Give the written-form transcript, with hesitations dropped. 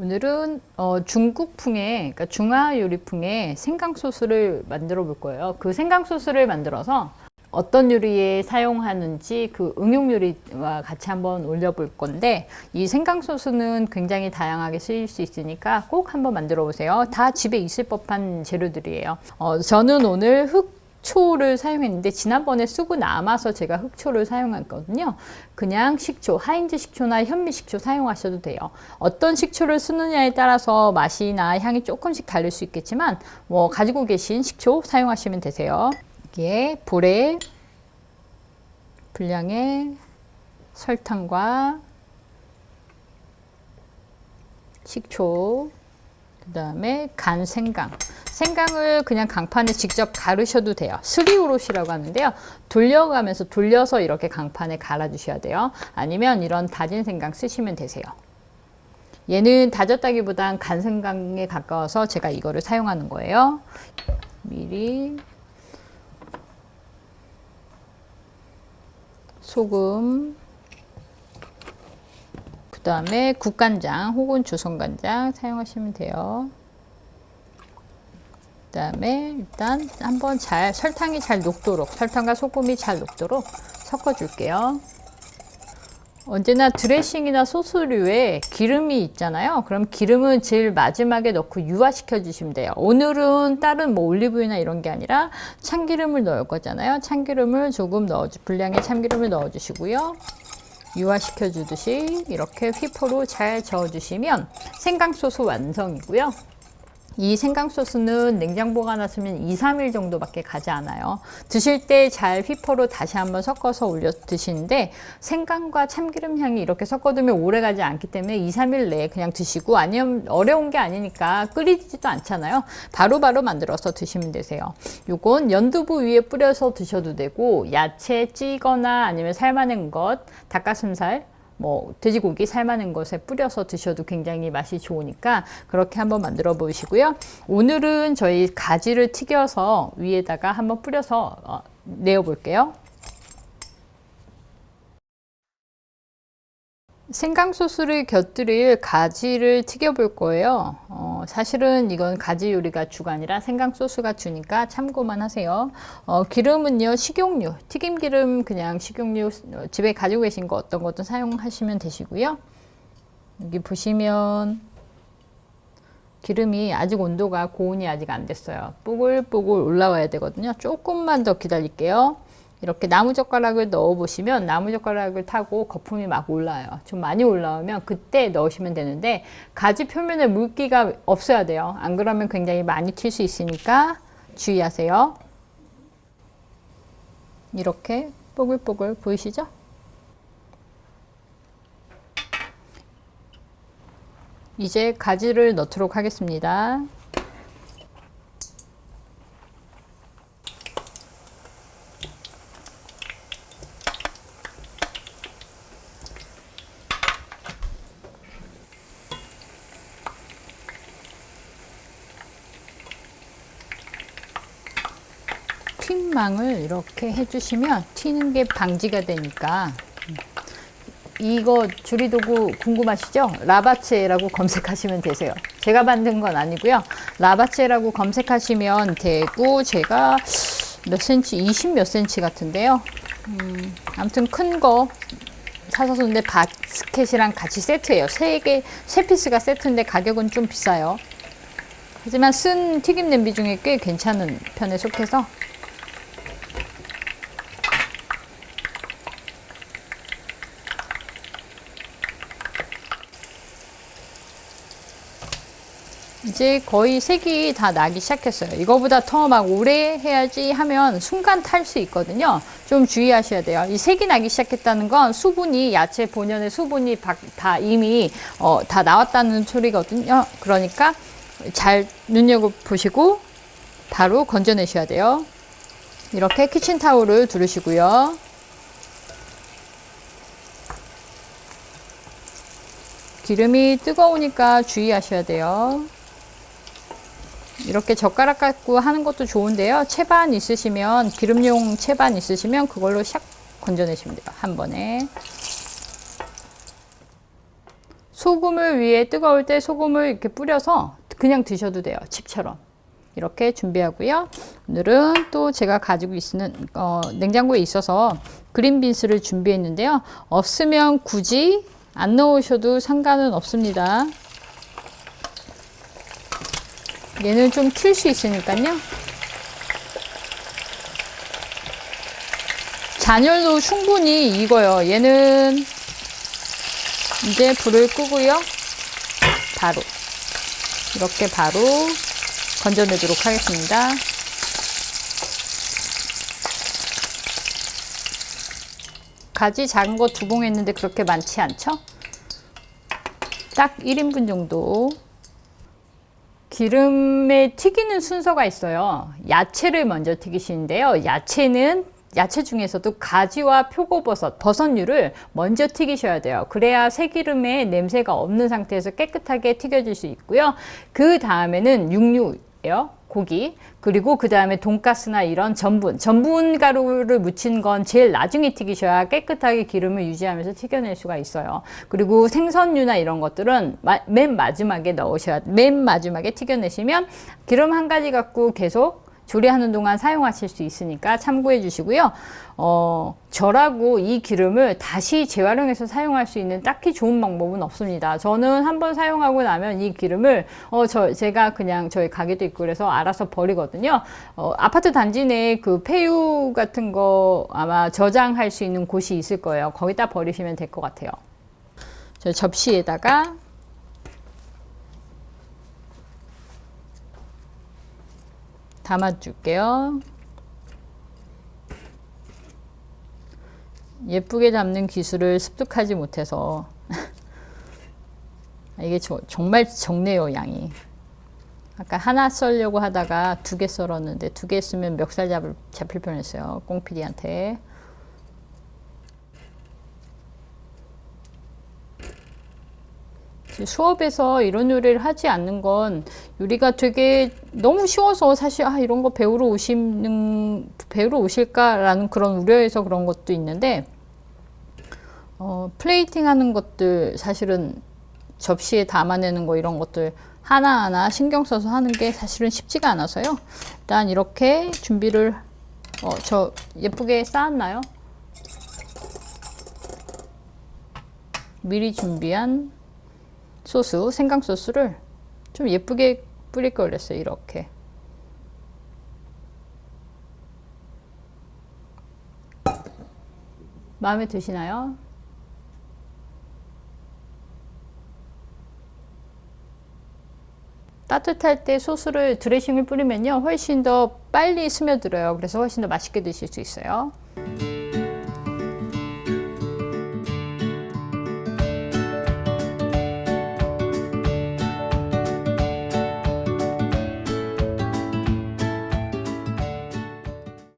오늘은 중국풍의, 그러니까 중화 요리풍의 생강소스를 만들어 볼 거예요. 그 생강소스를 만들어서 어떤 요리에 사용하는지 그 응용 요리와 같이 한번 올려볼 건데, 이 생강소스는 굉장히 다양하게 쓰일 수 있으니까 꼭 한번 만들어 보세요. 다 집에 있을 법한 재료들이에요. 저는 오늘 흑초를 사용했는데 지난번에 쓰고 남아서 제가 흑초를 사용했거든요. 그냥 식초, 하인즈 식초나 현미 식초 사용하셔도 돼요. 어떤 식초를 쓰느냐에 따라서 맛이나 향이 조금씩 다를 수 있겠지만 뭐 가지고 계신 식초 사용하시면 되세요. 여기에 볼에 분량의 설탕과 식초, 그 다음에 간 생강. 생강을 그냥 강판에 직접 갈으셔도 돼요. 스리오롯이라고 하는데요. 돌려서 이렇게 강판에 갈아주셔야 돼요. 아니면 이런 다진 생강 쓰시면 되세요. 얘는 다졌다기보단 간 생강에 가까워서 제가 이거를 사용하는 거예요. 미리, 소금, 그 다음에 국간장 혹은 조선간장 사용하시면 돼요. 그 다음에 일단 한번 설탕이 잘 녹도록, 설탕과 소금이 잘 녹도록 섞어 줄게요. 언제나 드레싱이나 소스류에 기름이 있잖아요. 그럼 기름은 제일 마지막에 넣고 유화시켜 주시면 돼요. 오늘은 다른 뭐 올리브유나 이런 게 아니라 참기름을 넣을 거잖아요. 참기름을 조금 분량의 참기름을 넣어 주시고요. 유화시켜 주듯이 이렇게 휘포로 잘 저어 주시면 생강소스 완성이고요. 이 생강소스는 냉장 보관하시면 2-3일 정도밖에 가지 않아요. 드실 때 잘 휘포로 다시 한번 섞어서 올려 드시는데, 생강과 참기름 향이 이렇게 섞어두면 오래 가지 않기 때문에 2-3일 내에 그냥 드시고, 아니면 어려운 게 아니니까 끓이지도 않잖아요. 바로바로 만들어서 드시면 되세요. 요건 연두부 위에 뿌려서 드셔도 되고, 야채 찌거나 아니면 삶아낸 것, 닭가슴살, 뭐 돼지고기 삶아낸 것에 뿌려서 드셔도 굉장히 맛이 좋으니까 그렇게 한번 만들어 보시고요. 오늘은 저희 가지를 튀겨서 위에다가 한번 뿌려서 내어 볼게요. 생강소스를 곁들일 가지를 튀겨 볼 거예요. 사실은 이건 가지 요리가 주가 아니라 생강소스가 주니까 참고만 하세요. 기름은요, 식용유, 튀김기름, 그냥 식용유 집에 가지고 계신 거 어떤 것도 사용하시면 되시고요. 여기 보시면 기름이 아직 온도가 고온이 아직 안 됐어요. 뽀글뽀글 올라와야 되거든요. 조금만 더 기다릴게요. 이렇게 나무젓가락을 넣어 보시면 나무젓가락을 타고 거품이 막 올라요. 좀 많이 올라오면 그때 넣으시면 되는데, 가지 표면에 물기가 없어야 돼요. 안 그러면 굉장히 많이 튈 수 있으니까 주의하세요. 이렇게 뽀글뽀글 보이시죠? 이제 가지를 넣도록 하겠습니다. 퀼망을 이렇게 해주시면 튀는 게 방지가 되니까. 이거 조리도구 궁금하시죠? 라바체라고 검색하시면 되세요. 제가 만든 건 아니고요. 라바체라고 검색하시면 되고, 제가 몇 센치, 20 몇 센치 같은데요. 아무튼 큰 거 사서 썼는데 바스켓이랑 같이 세트예요. 3피스가 세트인데 가격은 좀 비싸요. 하지만 쓴 튀김 냄비 중에 꽤 괜찮은 편에 속해서 이제 거의 색이 다 나기 시작했어요. 이거보다 더 막 오래 해야지 하면 순간 탈 수 있거든요. 좀 주의하셔야 돼요. 이 색이 나기 시작했다는 건 수분이, 야채 본연의 수분이 다 이미 다 나왔다는 소리거든요. 그러니까 잘 눈여겨보시고 바로 건져내셔야 돼요. 이렇게 키친타올을 두르시고요. 기름이 뜨거우니까 주의하셔야 돼요. 이렇게 젓가락 갖고 하는 것도 좋은데요. 채반 있으시면, 기름용 채반 있으시면 그걸로 샥 건져내시면 돼요. 한 번에. 소금을 위에 뜨거울 때 소금을 이렇게 뿌려서 그냥 드셔도 돼요. 칩처럼. 이렇게 준비하고요. 오늘은 또 제가 가지고 있는 냉장고에 있어서 그린빈스를 준비했는데요. 없으면 굳이 안 넣으셔도 상관은 없습니다. 얘는 좀 튈 수 있으니까요. 잔열도 충분히 익어요. 얘는 이제 불을 끄고요. 바로 이렇게 바로 건져내도록 하겠습니다. 가지 작은 거 2봉 했는데 그렇게 많지 않죠? 딱 1인분 정도. 기름에 튀기는 순서가 있어요. 야채를 먼저 튀기시는데요. 야채 중에서도 가지와 표고버섯, 버섯류를 먼저 튀기셔야 돼요. 그래야 새기름에 냄새가 없는 상태에서 깨끗하게 튀겨질 수 있고요. 그 다음에는 육류예요. 고기. 그리고 그 다음에 돈가스나 이런 전분 가루를 묻힌 건 제일 나중에 튀기셔야 깨끗하게 기름을 유지하면서 튀겨낼 수가 있어요. 그리고 생선류나 이런 것들은 맨 마지막에 맨 마지막에 튀겨내시면 기름 한 가지 갖고 계속 조리하는 동안 사용하실 수 있으니까 참고해 주시고요. 절하고 이 기름을 다시 재활용해서 사용할 수 있는 딱히 좋은 방법은 없습니다. 저는 한번 사용하고 나면 이 기름을 제가 그냥 저희 가게도 있고 그래서 알아서 버리거든요. 아파트 단지 내에 그 폐유 같은 거 아마 저장할 수 있는 곳이 있을 거예요. 거기다 버리시면 될 것 같아요. 저 접시에다가 담아줄게요. 예쁘게 담는 기술을 습득하지 못해서 이게 정말 적네요, 양이. 아까 하나 썰려고 하다가 2개 썰었는데 2개 쓰면 멱살 잡힐 뻔했어요, 꽁피디한테. 수업에서 이런 요리를 하지 않는 건 요리가 되게 너무 쉬워서 사실 이런 거 배우러 오실까라는 그런 우려에서 그런 것도 있는데 플레이팅 하는 것들 사실은 접시에 담아내는 거 이런 것들 하나하나 신경 써서 하는 게 사실은 쉽지가 않아서요. 일단 이렇게 준비를 저 예쁘게 쌓았나요? 미리 준비한 소스, 생강 소스를 좀 예쁘게 뿌릴 걸 그랬어요. 이렇게. 마음에 드시나요? 따뜻할 때 소스를 드레싱을 뿌리면요 훨씬 더 빨리 스며들어요. 그래서 훨씬 더 맛있게 드실 수 있어요.